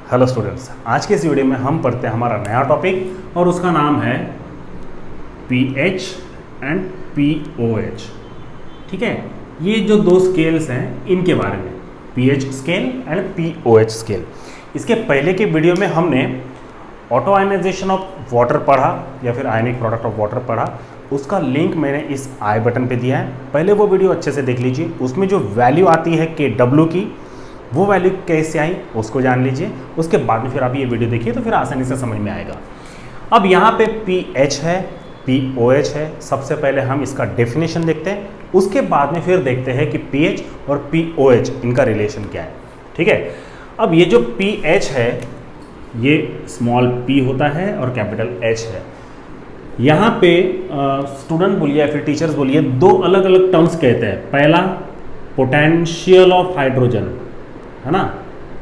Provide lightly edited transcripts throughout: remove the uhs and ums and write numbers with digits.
Hello students, आज के इस वीडियो में हम पढ़ते हैं हमारा नया टॉपिक और उसका नाम है पीएच एंड पीओएच। ठीक है, ये जो दो स्केल्स हैं इनके बारे में, pH scale and pOH scale. इसके पहले के वीडियो में हमने ऑटो आयनाइजेशन ऑफ वाटर पढ़ा या फिर आयनिक प्रोडक्ट ऑफ वाटर पढ़ा। उसका लिंक मैंने इस आई बटन पे दिया है, पहले वो वीडियो अच्छे से देख लीजिए। उसमें जो वैल्यू आती है KW की, वो वैल्यू कैसे आई उसको जान लीजिए। उसके बाद में फिर आप ये वीडियो देखिए तो फिर आसानी से समझ में आएगा। अब यहाँ पे पीएच है, पीओएच है। सबसे पहले हम इसका डेफिनेशन देखते हैं, उसके बाद में फिर देखते हैं कि पीएच और पीओएच इनका रिलेशन क्या है। ठीक है, अब ये जो पीएच है ये स्मॉल p होता है और कैपिटल H है। यहाँ पे स्टूडेंट बोलिए या फिर टीचर्स बोलिए, दो अलग अलग टर्म्स कहते हैं। पहला पोटेंशियल ऑफ हाइड्रोजन, है ना,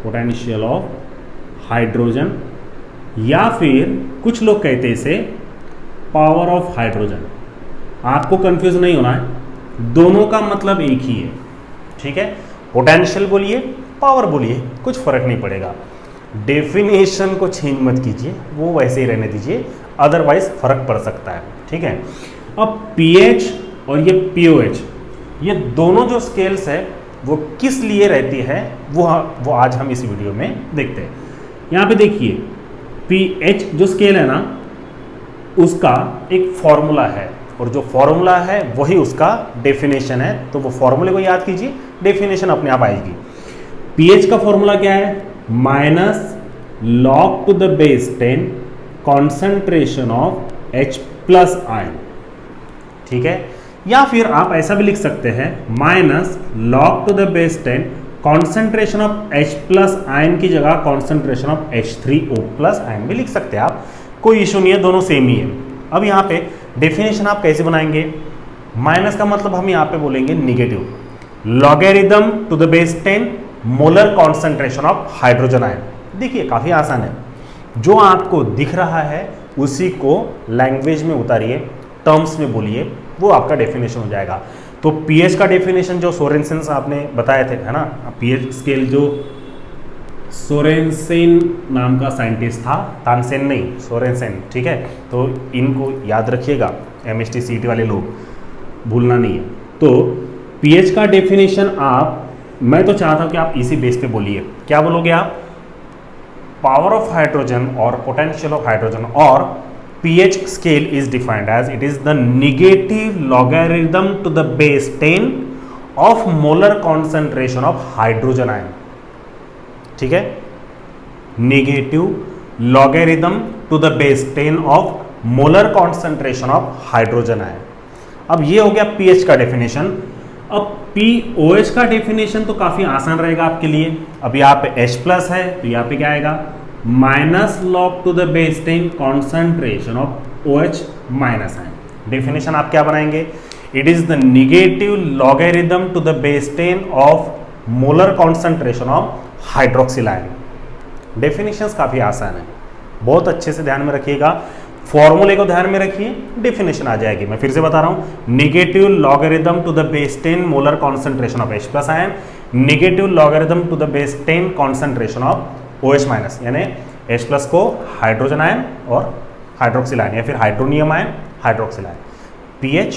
पोटेंशियल ऑफ हाइड्रोजन, या फिर कुछ लोग कहते हैं इसे पावर ऑफ हाइड्रोजन। आपको कंफ्यूज नहीं होना है, दोनों का मतलब एक ही है। ठीक है, पोटेंशियल बोलिए, पावर बोलिए, कुछ फर्क नहीं पड़ेगा। डेफिनेशन को चेंज मत कीजिए, वो वैसे ही रहने दीजिए, अदरवाइज फर्क पड़ सकता है। ठीक है, अब पीएच और ये पीओएच, ये दोनों जो स्केल्स है वो किस लिए रहती है वो आज हम इस वीडियो में देखते हैं। यहाँ पे देखिए, पीएच जो स्केल है ना, उसका एक फॉर्मूला है और जो फॉर्मूला है वही उसका डेफिनेशन है। तो वो फॉर्मूले को याद कीजिए, डेफिनेशन अपने आप आएगी। पीएच का फॉर्मूला क्या है? Minus log to the base 10 concentration of H plus ion. ठीक है, या फिर आप ऐसा भी लिख सकते हैं, minus log to the base 10 concentration of H plus ion की जगह concentration of H3O plus ion भी लिख सकते हैं आप, कोई इशू नहीं है, दोनों सेम ही है। अब यहाँ पे डेफिनेशन आप कैसे बनाएंगे? माइनस का मतलब हम यहाँ पे बोलेंगे negative, logarithm to the base 10 molar concentration of hydrogen ion. देखिए काफ़ी आसान है, जो आपको दिख रहा है उसी को लैंग्वेज में उतारिए, टर्म्स में बोलिए, वो आपका डेफिनेशन हो जाएगा। तो पीएच का डेफिनेशन जो सोरेनसेन आपने बताए थे, है ना, पीएच स्केल जो सोरेनसेन नाम का साइंटिस्ट था, तानसेन नहीं, सोरेनसेन। ठीक है, तो इनको याद रखिएगा, MST CET वाले लोग, भूलना नहीं है। तो पीएच का डेफिनेशन मैं तो चाहता हूं कि आप इसी बेस पे बोलिए। क्या बोलोगे आप? पावर ऑफ हाइड्रोजन और पोटेंशियल ऑफ हाइड्रोजन, और pH scale is defined as it is the negative logarithm to the base 10 of molar concentration of hydrogen ion. ठीक है, negative logarithm to the base 10 of molar concentration of hydrogen ion. अब ये हो गया pH का definition. अब pOH का definition तो काफी आसान रहेगा आपके लिए। अब यहाँ पे H प्लस है तो यहाँ पे क्या आएगा? Minus log to the base 10 concentration of OH minus ion. Definition आप क्या बनाएंगे? It is the negative logarithm to the base 10 of molar concentration of hydroxyl ion. Definitions काफी आसान है, बहुत अच्छे से ध्यान में रखिएगा, फॉर्मूले को ध्यान में रखिए, डेफिनेशन आ जाएगी। मैं फिर से बता रहा हूं, negative logarithm to the base 10 molar concentration of H plus ion, negative logarithm to the base 10 concentration of OH minus, यानी H प्लस को हाइड्रोजन आयन और हाइड्रोक्सिल आयन, या फिर hydronium ion hydroxyl ion, pH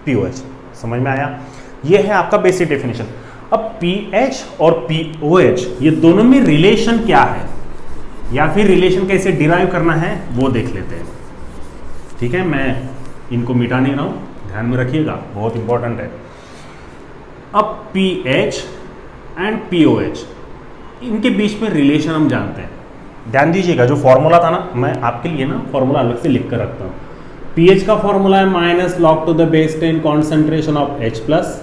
pOH. समझ में आया? ये है आपका बेसिक डेफिनेशन। अब पीएच और पीओएच ये दोनों में रिलेशन क्या है, या फिर रिलेशन कैसे डिराइव करना है वो देख लेते हैं। ठीक है, मैं इनको मिटा नहीं रहा हूं, ध्यान में रखिएगा, बहुत इंपॉर्टेंट है। अब पीएच एंड पीओएच, इनके बीच में रिलेशन हम जानते हैं। ध्यान दीजिएगा, जो फॉर्मूला था ना, मैं आपके लिए ना फॉर्मूला अलग से लिख कर रखता हूँ। पीएच का फॉर्मूला है minus log to the base 10 concentration of H plus,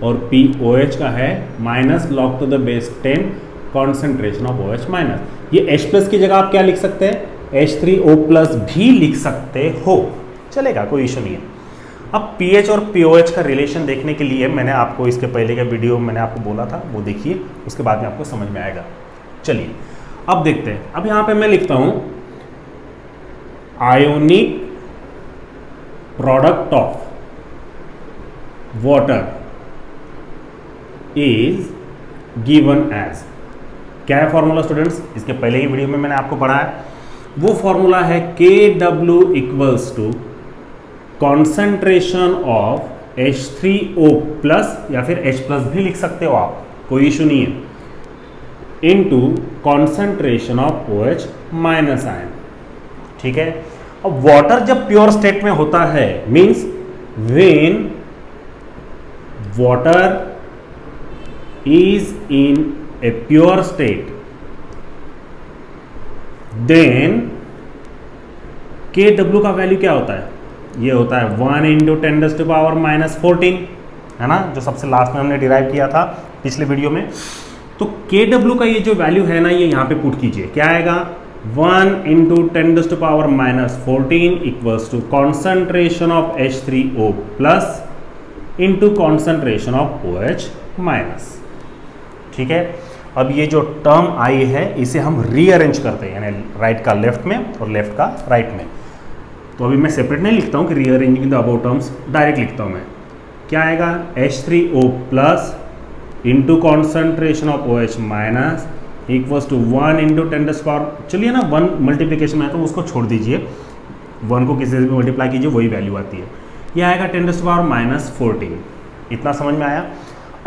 और पीओएच का है minus log to the base 10 concentration of OH minus. ये H प्लस की जगह आप क्या लिख सकते हैं? H3O प्लस भी लिख सकते हो, चलेगा, कोई इशू नहीं है। अब पीएच और पीओएच का रिलेशन देखने के लिए मैंने आपको इसके पहले का वीडियो मैंने आपको बोला था, वो देखिए, उसके बाद में आपको समझ में आएगा। चलिए अब देखते हैं। अब यहाँ पे मैं लिखता हूँ ionic product of water is given as, क्या है फॉर्मूला स्टूडेंट्स? इसके पहले ही वीडियो में मैंने आपको पढ़ाया। वो फॉर्मूला है KW equals to concentration of H3O plus या फिर H प्लस भी लिख सकते हो आप, कोई इशू नहीं है, into concentration of OH minus ion. ठीक है। अब वाटर जब प्योर स्टेट में होता है means when water is in a pure state then KW का वैल्यू क्या होता है? ये होता है 1 इंटू 10⁻⁻14, है ना, जो सबसे लास्ट में हमने डिराइव किया था पिछले वीडियो में। तो KW का ये जो वैल्यू है ना, ये यहाँ पे पुट कीजिए, क्या आएगा? 1 into 10⁻⁻14 equals to concentration of H3O plus into concentration of OH minus. ठीक है। अब ये जो टर्म आई है इसे हम रीअरेंज करते हैं, यानी राइट का लेफ्ट में और लेफ्ट का राइट में। तो अभी मैं सेपरेट नहीं लिखता हूँ कि rearranging the above terms, direct लिखता हूँ मैं। क्या आएगा? H3O plus into concentration of OH minus equals to 1 into 10⁻, चलिए ना 1 मल्टीप्लीकेशन में है तो उसको छोड़ दीजिए, 1 को किसी से भी मल्टीप्लाई कीजिए वही वैल्यू आती है। यह आएगा 10⁻⁻14। इतना समझ में आया?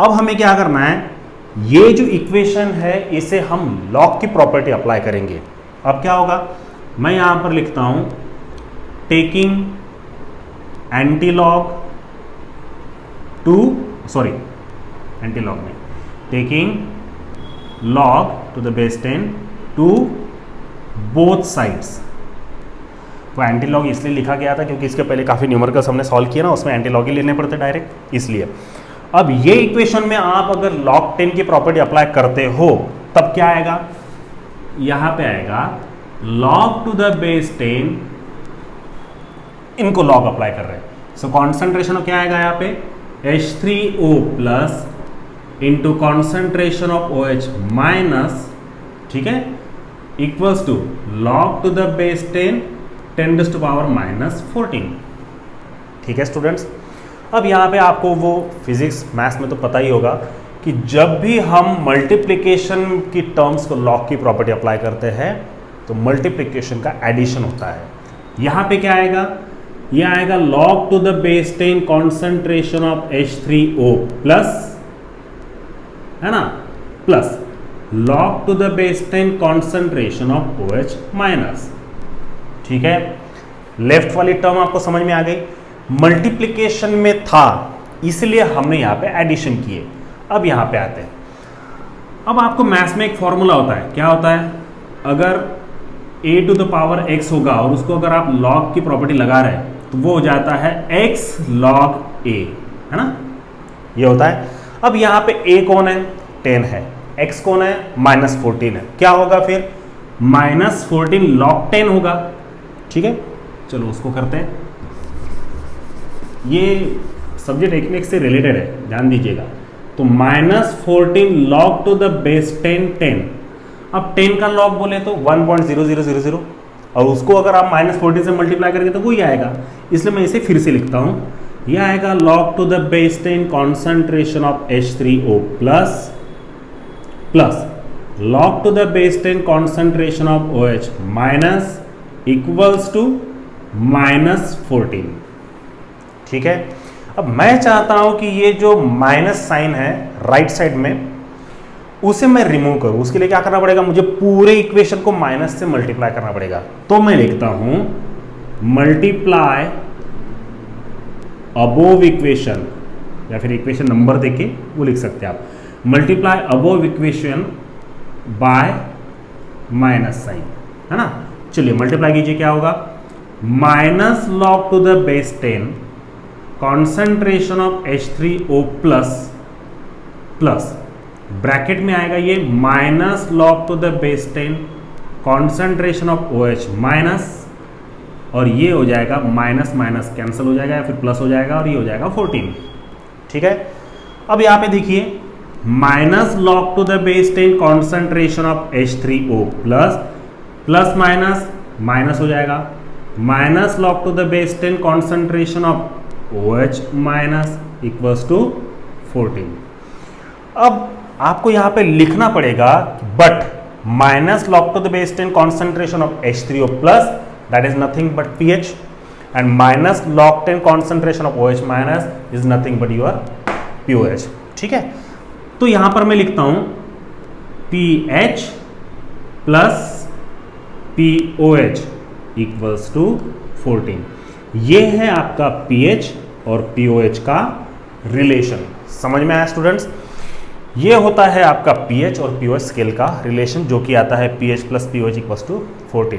अब हमें क्या करना है, ये जो इक्वेशन है इसे हम लॉग की प्रॉपर्टी अप्लाई करेंगे। अब क्या होगा, मैं यहां पर लिखता हूं taking antilog to, sorry antilog में, taking log to the base 10 to both sides. तो एंटीलॉग इसलिए लिखा गया था क्योंकि इसके पहले काफ़ी न्यूमेरिकल्स हमने सॉल्व किया ना, उसमें एंटीलॉग ही लेने पड़ते डायरेक्ट, इसलिए। अब ये इक्वेशन में आप अगर log 10 की प्रॉपर्टी अप्लाई करते हो तब क्या आएगा? यहां पे आएगा log टू द बेस 10, इनको log अप्लाई कर रहे हैं। सो कॉन्सेंट्रेशन क्या आएगा यहाँ पे? H3O plus into concentration of OH minus, ठीक है, equals to log to the base 10 10⁻⁻14। ठीक है स्टूडेंट्स। अब यहाँ पे आपको वो फिजिक्स मैथ्स में तो पता ही होगा कि जब भी हम मल्टीप्लिकेशन की टर्म्स को लॉग की प्रॉपर्टी अप्लाई करते हैं तो मल्टीप्लिकेशन का एडिशन होता है। यहाँ पे क्या आएगा? ये आएगा log to the base 10 concentration of H3O plus, है ना, plus log to the base 10 concentration of OH minus. ठीक है। लेफ्ट वाली टर्म आपको समझ में आ गई? मल्टीप्लिकेशन में था इसलिए हमने यहाँ पे एडिशन किए। अब यहाँ पे आते हैं। अब आपको मैथ्स में एक फॉर्मूला होता है, क्या होता है? अगर a to the power x होगा और उसको अगर आप log की प्रॉपर्टी लगा रहे हैं तो वो हो जाता है x log a, है ना, ये होता है। अब यहाँ पे a कौन है? 10 है। x कौन है? -14 है। क्या होगा फिर? -14 log 10 होगा। ठीक है, चलो उसको करते हैं। ये सब्जेक्ट एक से रिलेटेड है, ध्यान दीजिएगा। तो -14 log टू द बेस 10। अब 10 का log बोले तो 1.0000 और उसको अगर आप -14 से मल्टीप्लाई करेंगे तो वही आएगा, इसलिए मैं इसे फिर से लिखता हूँ। यह आएगा log to the base 10 concentration of H3O plus log to the base 10 concentration of OH minus equals to -14। ठीक है। अब मैं चाहता हूं कि ये जो माइनस साइन है राइट साइड में उसे मैं रिमूव करूं। उसके लिए क्या करना पड़ेगा? मुझे पूरे इक्वेशन को माइनस से मल्टीप्लाई करना पड़ेगा। तो मैं लिखता हूं मल्टीप्लाई अबोव इक्वेशन, या फिर इक्वेशन नंबर देके वो लिख सकते हैं आप, multiply above equation by minus sign, है ना। चलिए मल्टीप्लाई कीजिए, क्या होगा? Minus log to the base 10 concentration of H3O plus bracket में आएगा ये minus log to the base 10 concentration of OH minus, और ये हो जाएगा माइनस माइनस कैंसिल हो जाएगा या फिर प्लस हो जाएगा और ये हो जाएगा 14। ठीक है। अब यहाँ पे देखिए minus log to the base 10 concentration of H3O plus minus minus हो जाएगा, minus log to the base 10 concentration of OH minus equals to 14। अब आपको यहाँ पे लिखना पड़ेगा but minus log to the base 10 concentration of H3O plus that is nothing but pH and minus log 10 concentration of OH minus is nothing but your POH। ठीक है, तो यहाँ पर मैं लिखता हूँ pH plus POH equals to 14। ये है आपका pH और POH का रिलेशन। समझ में आया स्टूडेंट्स? ये होता है आपका pH और POH स्केल का रिलेशन, जो कि आता है pH plus POH equals to 14।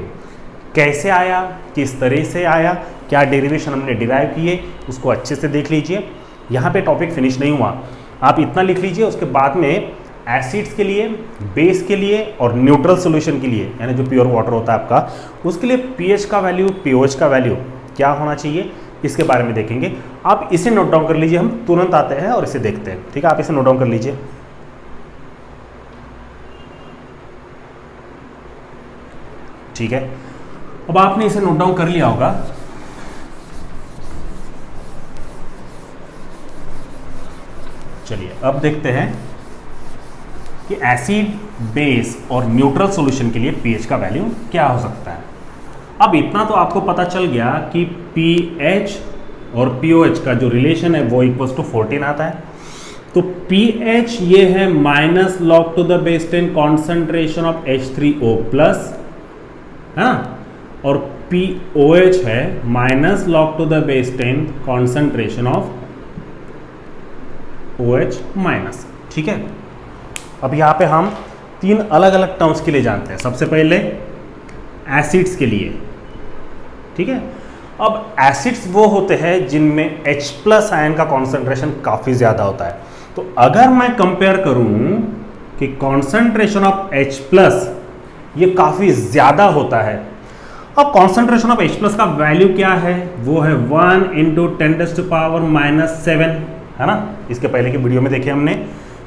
कैसे आया, किस तरह से आया, क्या डेरिवेशन हमने डिराइव किए, उसको अच्छे से देख लीजिए। यहाँ पे टॉपिक फिनिश नहीं हुआ, आप इतना लिख लीजिए। उसके बाद में एसिड्स के लिए, बेस के लिए और न्यूट्रल सॉल्यूशन के लिए, यानी जो प्योर वाटर होता है आपका, उसके लिए pH का वैल्यू, POH का वैल्यू क्या होना चाहिए, इसके बारे में देखेंगे। आप इसे नोट डाउन कर लीजिए, हम तुरंत आते हैं और इसे देखते हैं। ठीक है, आप इसे नोट डाउन कर लीजिए। ठीक है, अब आपने इसे नोट डाउन कर लिया होगा। चलिए अब देखते हैं कि एसिड, बेस और न्यूट्रल सॉल्यूशन के लिए pH का वैल्यू क्या हो सकता है। अब इतना तो आपको पता चल गया कि pH और POH का जो रिलेशन है वो इक्वल्स टू 14 आता है। तो pH ये है minus log to the base 10 concentration of H3O plus, है ना, और POH है minus log to the base 10 concentration of OH minus. ठीक है, अब यहाँ पे हम तीन अलग अलग टर्म्स के लिए जानते हैं। सबसे पहले एसिड्स के लिए। ठीक है, अब एसिड्स वो होते हैं जिनमें H प्लस आयन का कॉन्सेंट्रेशन काफ़ी ज़्यादा होता है। तो अगर मैं कंपेयर करूं कि कॉन्सेंट्रेशन ऑफ H प्लस ये काफ़ी ज़्यादा होता है। अब कॉन्सेंट्रेशन ऑफ H प्लस का वैल्यू क्या है, वो है 1 इंटू 10⁻⁻⁷, है ना। इसके पहले की वीडियो में देखे हमने,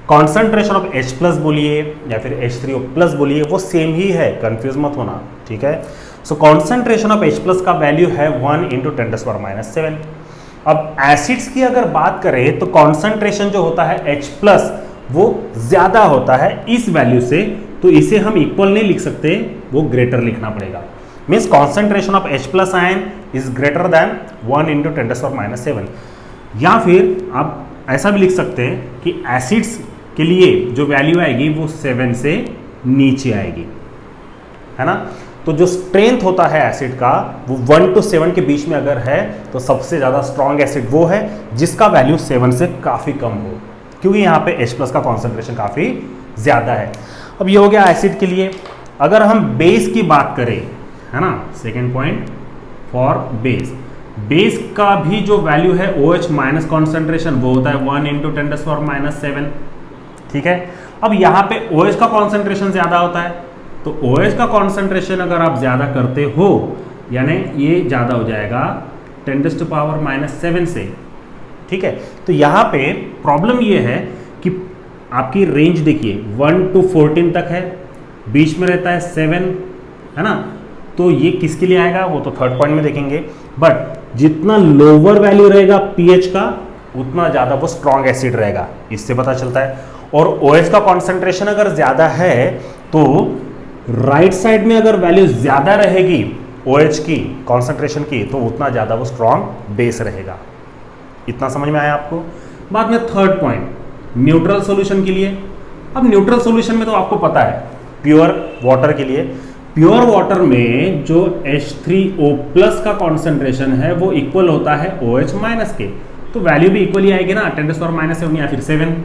कॉन्सेंट्रेशन ऑफ H प्लस बोलिए या फिर H3O प्लस बोलिए, वो सेम ही है, कंफ्यूज मत होना। ठीक है, सो कॉन्सेंट्रेशन ऑफ H प्लस का वैल्यू है 1 इंटू 10⁻⁷। अब एसिड्स की अगर बात करें तो कॉन्सेंट्रेशन जो होता है H प्लस वो ज़्यादा होता है इस वैल्यू से, तो इसे हम इक्वल नहीं लिख सकते, वो ग्रेटर लिखना पड़ेगा। Means concentration of H plus ion is greater than 1 into 10⁻⁷। या फिर आप ऐसा भी लिख सकते हैं कि एसिड्स के लिए जो वैल्यू आएगी वो 7 से नीचे आएगी, है ना। तो जो स्ट्रेंथ होता है एसिड का वो 1 to 7 के बीच में अगर है तो सबसे ज़्यादा स्ट्रॉन्ग एसिड वो है जिसका वैल्यू 7 से काफ़ी कम हो, क्योंकि यहाँ पे H प्लस का कॉन्सेंट्रेशन काफ़ी ज़्यादा है। अब ये हो गया एसिड के लिए। अगर हम बेस की बात करें, है ना, second point for base, base का भी जो वैल्यू है OH माइनस कॉन्सेंट्रेशन वो होता है 1 इंटू 10⁻⁷। ठीक है, अब यहाँ पे OH का कॉन्सेंट्रेशन ज़्यादा होता है, तो OH का कॉन्सेंट्रेशन अगर आप ज़्यादा करते हो, यानी ये ज़्यादा हो जाएगा 10⁻⁷ से। ठीक है, तो यहाँ पे प्रॉब्लम ये है कि आपकी रेंज देखिए 1 to 14 तक है, बीच में रहता है 7, है ना। तो ये किसके लिए आएगा वो तो थर्ड पॉइंट में देखेंगे, बट जितना लोअर वैल्यू रहेगा pH का उतना ज़्यादा वो स्ट्रॉन्ग एसिड रहेगा, इससे पता चलता है। और OH का कॉन्सेंट्रेशन अगर ज़्यादा है तो राइट साइड में अगर वैल्यू ज़्यादा रहेगी OH की कॉन्सेंट्रेशन की, तो उतना ज़्यादा वो स्ट्रॉन्ग बेस रहेगा। इतना समझ में आया आपको। बाद में थर्ड पॉइंट न्यूट्रल सॉल्यूशन के लिए। अब न्यूट्रल सॉल्यूशन में तो आपको पता है प्योर वाटर के लिए, प्योर वाटर में जो H3O प्लस का कॉन्सेंट्रेशन है वो इक्वल होता है OH माइनस के, तो वैल्यू भी इक्वली आएगी ना, 10⁻⁷ या फिर 7,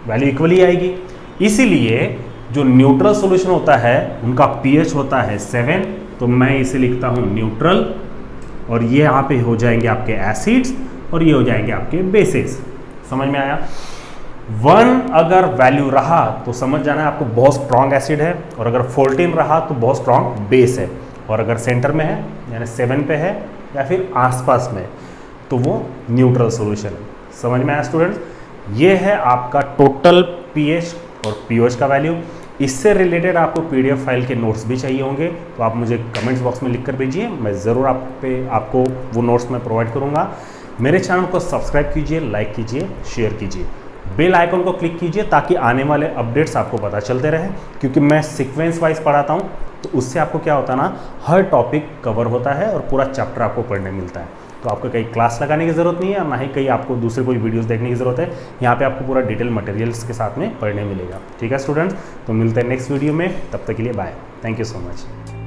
वैल्यू इक्वली आएगी। इसीलिए जो न्यूट्रल सॉल्यूशन होता है उनका pH होता है 7, तो मैं इसे लिखता हूँ न्यूट्रल, और ये यहाँ पे हो जाएंगे आपके एसिड्स और ये हो जाएंगे आपके बेसिस। समझ में आया। 1 अगर वैल्यू रहा तो समझ जाना है आपको बहुत स्ट्रॉन्ग एसिड है, और अगर 14 रहा तो बहुत स्ट्रॉन्ग बेस है, और अगर सेंटर में है यानी 7 पे है या फिर आसपास में तो वो न्यूट्रल सॉल्यूशन है। समझ में आया स्टूडेंट्स। ये है आपका टोटल pH और POH का वैल्यू। इससे रिलेटेड आपको PDF फाइल के नोट्स भी चाहिए होंगे तो आप मुझे कमेंट्स बॉक्स में लिख कर भेजिए, मैं ज़रूर आपको वो नोट्स मैं प्रोवाइड करूँगा। मेरे चैनल को सब्सक्राइब कीजिए, लाइक कीजिए, शेयर कीजिए। बेल आइकन को क्लिक कीजिए ताकि आने वाले अपडेट्स आपको पता चलते रहे, क्योंकि मैं सीक्वेंस वाइज पढ़ाता हूँ, तो उससे आपको क्या होता है ना, हर टॉपिक कवर होता है और पूरा चैप्टर आपको पढ़ने मिलता है। तो आपको कहीं क्लास लगाने की ज़रूरत नहीं है, ना ही कहीं आपको दूसरे कोई वीडियोस देखने की ज़रूरत है। यहाँ पे आपको पूरा डिटेल मटेरियल्स के साथ में पढ़ने मिलेगा। ठीक है स्टूडेंट्स, तो मिलते हैं नेक्स्ट वीडियो में, तब तक के लिए bye, thank you so much.